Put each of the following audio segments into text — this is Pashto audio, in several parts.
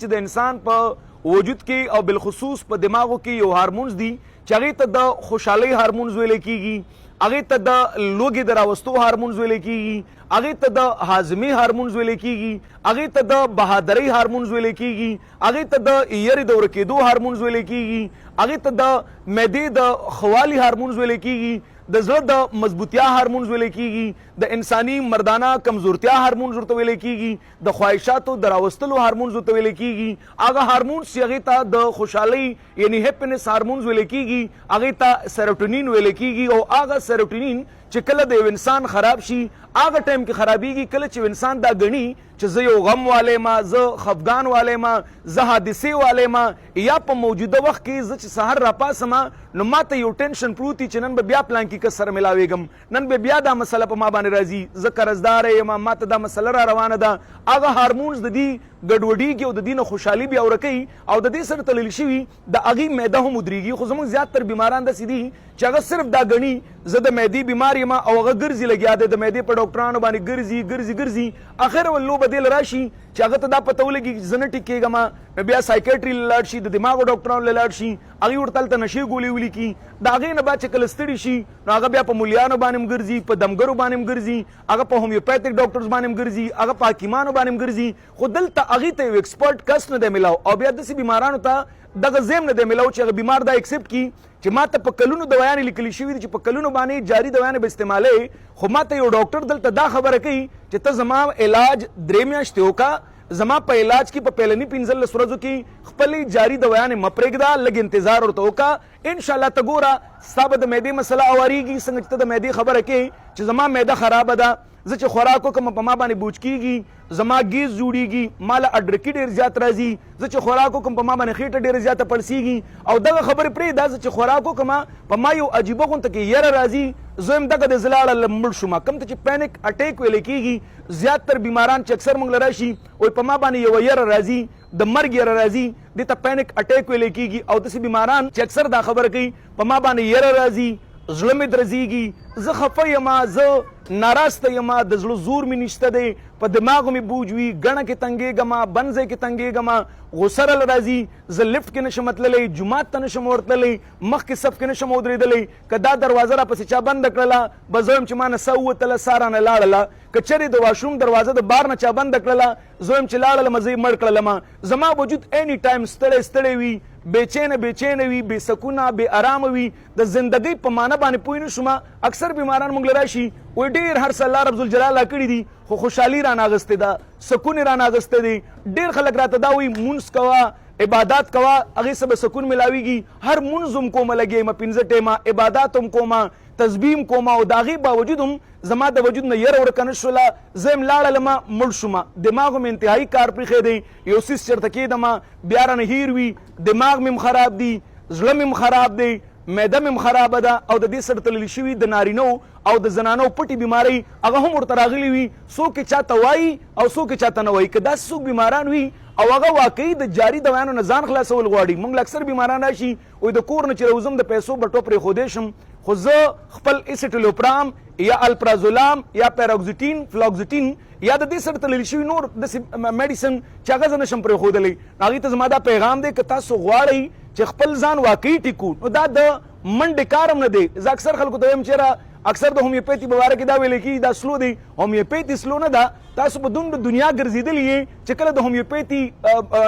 چې د انسان په وجود کې او بالخصوص په دماغو کې یو هارمونز دي چې هغې ته د خوشحالۍ هارمونز ویلی کېږي، هغې ته د لوږې د راوستو هارمونز ویلی کېږي، هغې ته د هاضمې هارمونز ویلی کېږي، هغې ته د بهادرۍ هارمونز ویلی کېږي، هغې ته د یرې د ورکېدو هارمونز ویلی کېږي، هغې ته د معدې د ښوالي هارمونز ویلی کېږي، د زړه د مضبوطیا هارمونز ویلی کېږي، د انساني مردانه کمزورتیا هارمونز ورته ویلی کېږي، د خواهشاتو د راوستلو هارمونز ورته ویلی کېږي، هغه هارمونز چې هغې ته د خوشحالۍ یعنی هیپینس هارمونز ویلی کېږي هغې ته سیروټونین ویلی کېږي. او هغه سیروټونین چې کله د یو انسان خراب شي هغه ټایم کې خرابېږي کله چې انسان دا ګڼي چې زه یو غم والی ما، زه خفګان والی ما، زه حادثې والی ما، یا په موجوده وخت کې زه چې سهار راپاسم نو ماته یو ټینشن پروت چې نن به بیا پلان کې کس سره ملاویږم، نن به بیا دا مسله په ما باندې راځي، زه قرضدار یم، ماته دا مسله را روانه ده. هغه هارمونز د دې ګډوډېږي او د دې نه خوشحالي بیا ورکوي او د دې سره تړلي شوي د هغې معده هم ودرېږي. خو زموږ زیاتر بیماران داسې دي چې هغه صرف دا ګڼي زه د معدې بیمار یم او هغه ګرځي لګیا دی، د معدې په ډاکټرانو باندې ګرځي اخر ول لوبه دې راشي چې هغه ته دا پته ولګي زه نه ټیک کېږم، بیا سایکیټري له لاړ شي، د دماغو ډاکټرانو له لاړ شي، هغوی ورته هلته نشې ګولې ولیکي، د هغې نه بعد چې کله ستړي شي نو هغه بیا په مولیانو باندې هم ګرځي، په دمګرو باندې هم ګرځي، هغه په هومیوپیتھک ډاکټرز باندې هم ګرځي، هغه په حکیمانو باندې هم ګرځي. خو دلته هغې ته یو ایکسپرټ کس نه دی میلاو او بیا داسې بیمارانو ته دغه ذهن نه دی میلاو چې هغه بیمار دا ایکسپټ کړي چې ما ته په کلونو دوايانې لیکلي شوي دي چې په کلونو باندې جاري دوايانې به استعمالوي، خو ما ته یو ډاکټر دلته دا خبره کوي چې ته زما علاج 3 میاشتې وکړه، زما په علاج کې په پیلني 15 ورځو کې خپلې جاري دوايانې مه پرېږده، لږ انتظار ورته وکړه، انشاءالله ته ګوره ستا به د معدې مسله اواریږي. څنګه چې ته د معدې خبره کوې چې زما معده خرابه ده، زه چې خوراک وکړم په ما باندې بوج کېږي، زما ګیز جوړېږي، ما له اډرکي ډېر زیات راځي، زه چې خوراک وکړم په ما باندې خېټه ډېره زیاته پړسېږي او دغه خبرې پرېږده، زه چې خوراک وکړم په ما یو عجیبه غونته کې یره راځي، زه یم دغه د زه لاړه مړ شوم. کوم ته چې پینک اټیک ویلی کېږي زیاتر بیماران چې اکثر موږ له راشي وایي په ما باندې یوه یره راځي، د مرګ یره راځي، دې ته پینک اټیک ویلی کېږي. او داسې بیماران چې اکثر دا خبره کوي په ما باندې یره راځي، زړه مې درزېږي، زه خفه یم، زه ناراسته یم، د زړه زور مې نشته دی، په دماغو مې بوج وي، ګڼه کې تنګېږم، بند ځای کې تنګېږم، غوسه راله راځي، زه لفټ کې نشم تللی، جومات ته نشم ورتللی، مخکې صف کې نشم ودرېدلی، که دا دروازه راپسې چا بنده کړله به زه یم چې ما نه ساه ووتله، ساه رانه لاړله، که چېرې د واشروم دروازه د بار نه چا بنده کړله زه یم چې لاړلم، زه یې مړ کړلم. زما وجود اینی ټایم ستړی وي، بېچینه وي، بې سکونه، بې ارامه وي، د زندګۍ په معنی باندې پوه نه شوم. اکثر بیماران موږ له راشي وایي ډېر هر څه الله رب ذوالجلال کړي دي خو خوشحالي رانه اخیستې ده، سکون یې رانه اخیستی دی. ډېر خلک راته دا وایي مونځ کوه، عبادات کوه، هغې څه به سکون میلاویږي. هر مونځ هم کومه لګېږم 15 ټیمه، عبادات هم کومه، تسبیح هم کومه، او د هغې باوجود هم زما د وجود نه یره ورکه نه شوله، زه یم لاړلم مړ شوم، دماغ مې انتهایي کار پرېښی دی، یو څیز چېرته کېدم بیا رانه هیر وي، دماغ مې هم خراب دی، زړه مې هم خراب دی، معده مې هم خرابه ده. او د دې سره تړلي شوي د نارینو او د زنانو پټې بیمارۍ هغه هم ورته راغلي وي، څوک یې چاته وایي او څوک یې چاته نه وایي. که داسې څوک بیماران وي او هغه واقعي د جاري دوايانو نه ځان خلاصول غواړي، موږ له اکثر بیماران راشي وایي د کور نه چې راوځم د پیسو بټو پرېښودی شم، خو زه خپل اسیټیلوپرام یا الپرازولام یا پیراکزیټین، فلاکزیټین یا د دې سره تړلي شوي نور داسې میډیسن چې هغه زه نشم پرېښودلی، هغې ته زما دا پیغام دی که تاسو غواړئ چې خپل ځان واقعي ټیکو نو دا د منډې کار هم نه دی. زه اکثر خلکو ته وایم چېرې اکثر د هومیوپیتي په باره کې دا ویلی کېږي دا سلو دی، هومیوپیتي سلو نه ده، تاسو په دومره دنیا ګرځېدلي یې چې کله د هومیوپیتي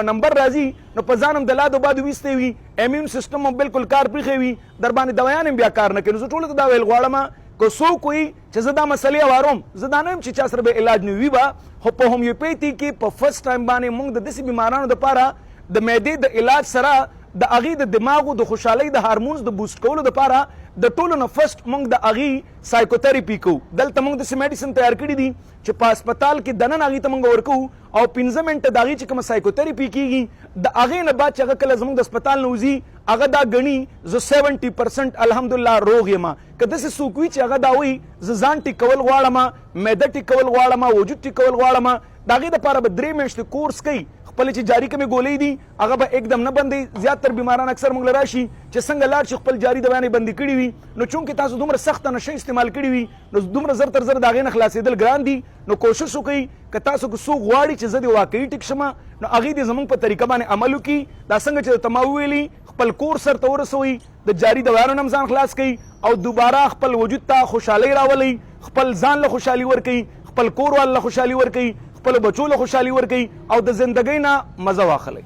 نمبر راځي نو په ځان هم د لادو بادو ویستی وي، امیون سیسټم هم بالکل کار پرېښی وي، در باندې دوایان هم بیا کار نه کوي. نو زه ټولو ته دا ویل غواړم که څوک وایي چې زه دا مسلې اواروم، زه دا نه یم چې چا سره به علاج نه وي به، خو په هومیوپیتي کې په فرسټ ټایم باندې موږ د داسې بیمارانو دپاره د معدې د علاج سره د هغې د دماغو د خوشحالۍ د هارمونز د بوسټ کولو دپاره د ټولو نه فرسټ موږ د هغې سایکوتھراپي کوو. دلته موږ داسې میډیسن تیار کړي دي چې په هسپتال کې دننه هغې ته موږ ورکوو او 15 منټه د هغې چې کومه سایکوتھراپي کېږي د هغې نه بعد چې هغه کله زموږ د هسپتال نه وځي هغه دا ګڼي زه 70% الحمدلله روغ یم. که داسې څوک وي چې هغه دا وایي زه ځان ټیکول غواړم، معده ټیکول غواړم، وجود ټیکول غواړم، د هغې دپاره به 3 میاشتې کورس کوي، خپل چې جاری کومې ګولۍ دي هغه به एकदम نه بندي. زیاتره بیماران اکثر موږ له راشي چې څنګه لاړ شي خپل جاری دوايانې بندي کړي وي، نو چونکې تاسو دومره سخته نشه استعمال کړي وي نو دومره زر تر زر د هغې نه خلاصېدل ګران دي. نو کوشش وکړئ که تاسو که څوک غواړي چې زه د واقعي ټیک شم نو هغې دې زموږ په طریقه باندې عمل وکړي. دا څنګه چې درته ما وویلي خپل کور سرته ورسوئ، د جاري دوايانو نه هم ځان خلاص کړئ او دوباره خپل وجود ته خوشحالۍ راولئ، خپل ځان له خوشحالي ورکړئ، خپل کور وال له خوشحالي ورکړئ، خپل بچو له خوشحالي ورکړئ او د زندګۍ نه مزه واخلئ.